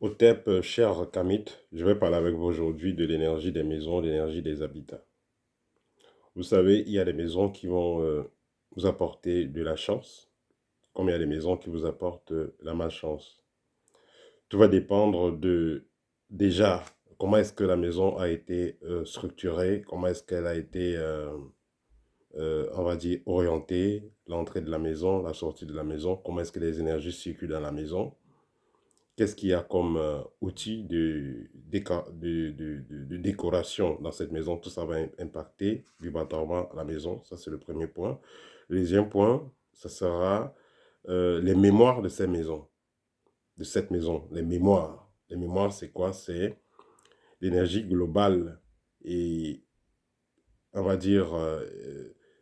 Otep, cher Kamit, je vais parler avec vous aujourd'hui de l'énergie des maisons, l'énergie des habitats. Vous savez, il y a des maisons qui vont vous apporter de la chance, comme il y a des maisons qui vous apportent la malchance. Tout va dépendre de, déjà, comment est-ce que la maison a été structurée, comment est-ce qu'elle a été, on va dire, orientée, l'entrée de la maison, la sortie de la maison, comment est-ce que les énergies circulent dans la maison. Qu'est-ce qu'il y a comme outil de décoration dans cette maison? Tout ça va impacter vibratoirement la maison. Ça, c'est le premier point. Le deuxième point, ça sera les mémoires de ces maisons, de cette maison. Les mémoires. Les mémoires, c'est quoi? C'est l'énergie globale et, on va dire,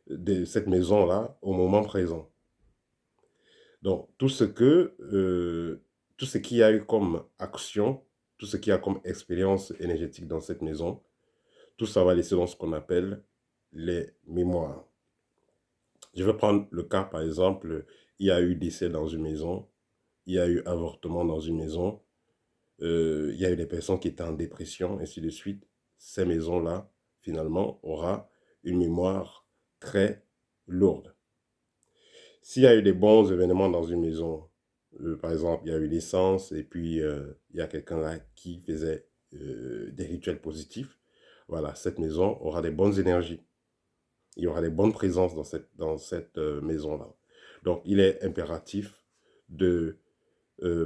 de cette maison-là au moment présent. Donc, tout ce qu'il y a eu comme action, tout ce qu'il y a comme expérience énergétique dans cette maison, tout ça va laisser dans ce qu'on appelle les mémoires. Je vais prendre le cas, par exemple, il y a eu décès dans une maison, il y a eu avortement dans une maison, il y a eu des personnes qui étaient en dépression, ainsi de suite. Ces maisons-là, finalement, aura une mémoire très lourde. S'il y a eu des bons événements dans une maison, par exemple, il y a eu l'essence et puis il y a quelqu'un là qui faisait des rituels positifs, voilà, cette maison aura des bonnes énergies. Il y aura des bonnes présences dans cette maison-là. Donc, il est impératif de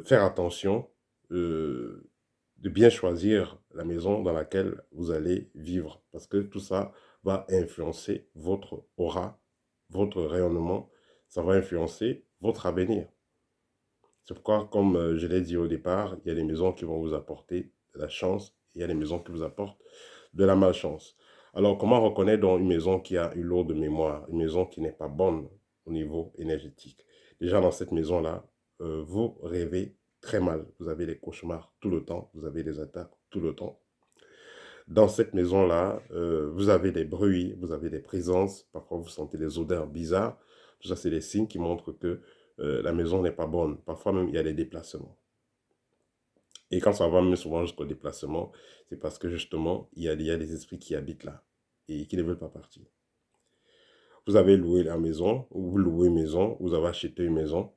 faire attention, euh, de bien choisir la maison dans laquelle vous allez vivre, parce que tout ça va influencer votre aura, votre rayonnement, ça va influencer votre avenir. C'est pourquoi, comme je l'ai dit au départ, il y a des maisons qui vont vous apporter de la chance et il y a des maisons qui vous apportent de la malchance. Alors, comment reconnaître donc une maison qui a une lourde mémoire, une maison qui n'est pas bonne au niveau énergétique? Déjà, dans cette maison-là, vous rêvez très mal. Vous avez des cauchemars tout le temps, vous avez des attaques tout le temps. Dans cette maison-là, vous avez des bruits, vous avez des présences, parfois vous sentez des odeurs bizarres. Tout ça, c'est des signes qui montrent que la maison n'est pas bonne. Parfois même, il y a des déplacements. Et quand ça va même souvent jusqu'au déplacement, c'est parce que justement, il y a des esprits qui habitent là et qui ne veulent pas partir. Vous avez loué la maison, ou vous louez une maison, vous avez acheté une maison,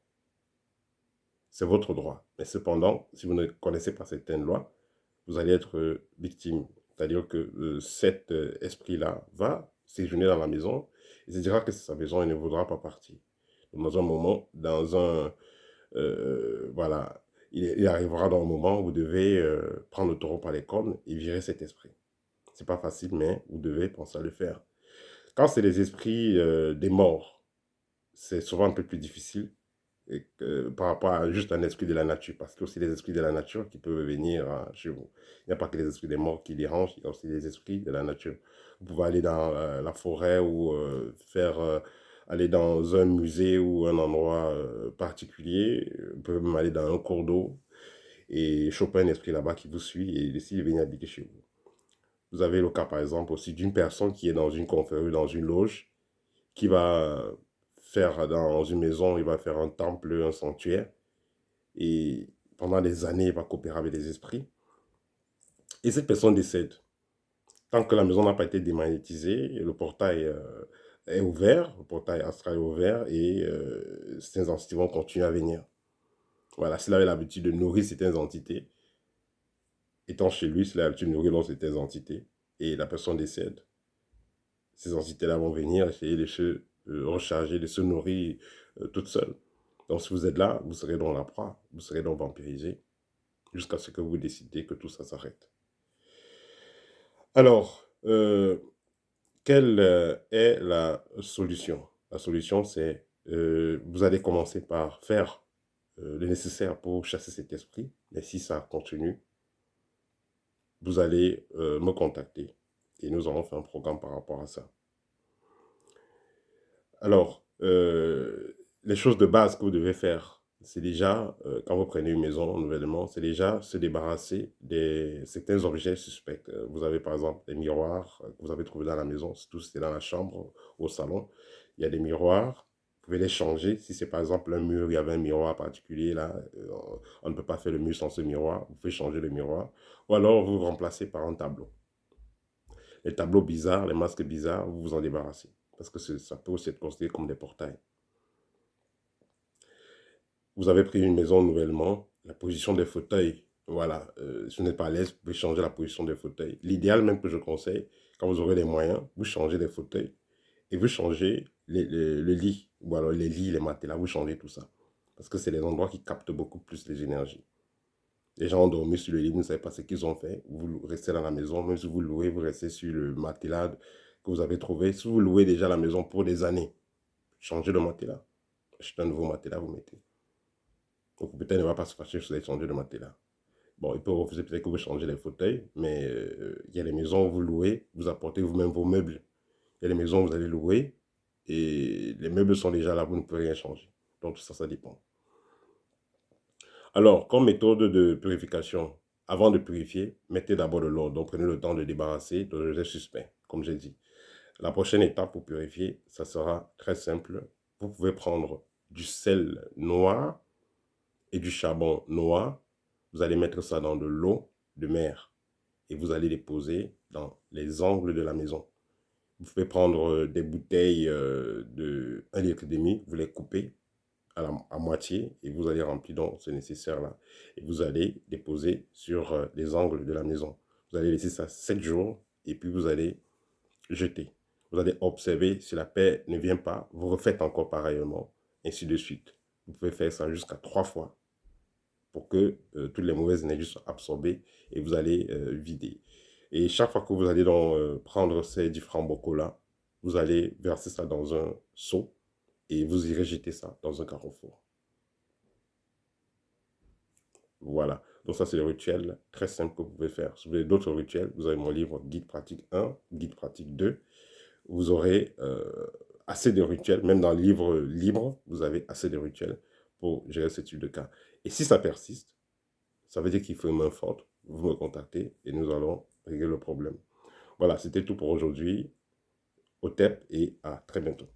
c'est votre droit. Mais cependant, si vous ne connaissez pas certaines lois, vous allez être victime. C'est-à-dire que cet esprit-là va séjourner dans la maison et se dira que c'est sa maison et ne voudra pas partir. Donc, dans un moment, voilà, il arrivera dans un moment où vous devez prendre le taureau par les cornes et virer cet esprit. C'est pas facile, mais vous devez penser à le faire. Quand c'est les esprits des morts, c'est souvent un peu plus difficile par rapport à juste un esprit de la nature, parce qu'il y a aussi les esprits de la nature qui peuvent venir chez vous. Il n'y a pas que les esprits des morts qui dérangent, il y a aussi les esprits de la nature. Vous pouvez aller dans la forêt ou aller dans un musée ou un endroit particulier. Vous pouvez même aller dans un cours d'eau et choper un esprit là-bas qui vous suit et décider de venir habiter chez vous. Vous avez le cas, par exemple, aussi d'une personne qui est dans une confrérie, dans une loge, qui va faire dans une maison, il va faire un temple, un sanctuaire, et pendant des années, il va coopérer avec les esprits. Et cette personne décède. Tant que la maison n'a pas été démagnétisée, le portail est ouvert, le portail astral est ouvert, et ces entités vont continuer à venir. Voilà, s'il avait l'habitude de nourrir certaines entités, étant chez lui, s'il a l'habitude de nourrir certaines entités, et la personne décède, ces entités-là vont venir essayer de se recharger, de se nourrir toutes seules. Donc, si vous êtes là, vous serez dans la proie, vous serez donc vampirisé, jusqu'à ce que vous décidez que tout ça s'arrête. Alors, quelle est la solution? La solution, c'est vous allez commencer par faire le nécessaire pour chasser cet esprit, mais si ça continue, vous allez me contacter et nous allons faire un programme par rapport à ça. Alors, les choses de base que vous devez faire, c'est déjà, quand vous prenez une maison nouvellement, c'est déjà se débarrasser de certains objets suspects. Vous avez par exemple des miroirs que vous avez trouvés dans la maison, surtout si c'est dans la chambre, au salon. Il y a des miroirs pouvez les changer. Si c'est par exemple un mur, il y avait un miroir particulier là, on ne peut pas faire le mur sans ce miroir. Vous pouvez changer le miroir. Ou alors vous remplacez par un tableau. Les tableaux bizarres, les masques bizarres, vous vous en débarrassez. Parce que ça peut aussi être considéré comme des portails. Vous avez pris une maison nouvellement, la position des fauteuils, voilà, si vous n'êtes pas à l'aise, vous pouvez changer la position des fauteuils. L'idéal même que je conseille, quand vous aurez les moyens, vous changez les fauteuils et vous changez le lit, ou alors les lits, les matelas, vous changez tout ça. Parce que c'est les endroits qui captent beaucoup plus les énergies. Les gens ont dormi sur le lit, vous ne savez pas ce qu'ils ont fait. Vous restez dans la maison, même si vous louez, vous restez sur le matelas que vous avez trouvé. Si vous louez déjà la maison pour des années, changez le matelas. Achetez un nouveau matelas, vous mettez. Donc peut-être ne va pas se fâcher si vous avez changé de matelas. Bon, il peut refuser peut-être que vous changez les fauteuils, mais il y a des maisons où vous louez, vous apportez vous-même vos meubles. Il y a des maisons où vous allez louer et les meubles sont déjà là, vous ne pouvez rien changer. Donc ça dépend. Alors, comme méthode de purification, avant de purifier, mettez d'abord de l'eau. Donc prenez le temps de débarrasser de l'objet suspect, comme j'ai dit. La prochaine étape pour purifier, ça sera très simple. Vous pouvez prendre du sel noir et du charbon noir. Vous allez mettre ça dans de l'eau de mer et vous allez les poser dans les angles de la maison. Vous pouvez prendre des bouteilles de 1,5 litre, vous les coupez à moitié et vous allez remplir donc ce nécessaire-là. Et vous allez les poser sur les angles de la maison. Vous allez laisser ça 7 jours et puis vous allez jeter. Vous allez observer si la paix ne vient pas, vous refaites encore pareillement, ainsi de suite. Vous pouvez faire ça jusqu'à 3 fois pour que toutes les mauvaises énergies soient absorbées et vous allez vider. Et chaque fois que vous allez donc prendre ces différents bocaux-là, vous allez verser ça dans un seau et vous irez jeter ça dans un carrefour. Voilà. Donc ça, c'est le rituel très simple que vous pouvez faire. Si vous avez d'autres rituels, vous avez mon livre Guide pratique 1, Guide pratique 2. Vous aurez assez de rituels, même dans le livre libre, vous avez assez de rituels pour gérer ce type de cas. Et si ça persiste, ça veut dire qu'il faut une main forte. Vous me contactez et nous allons régler le problème. Voilà, c'était tout pour aujourd'hui. Au TEP et à très bientôt.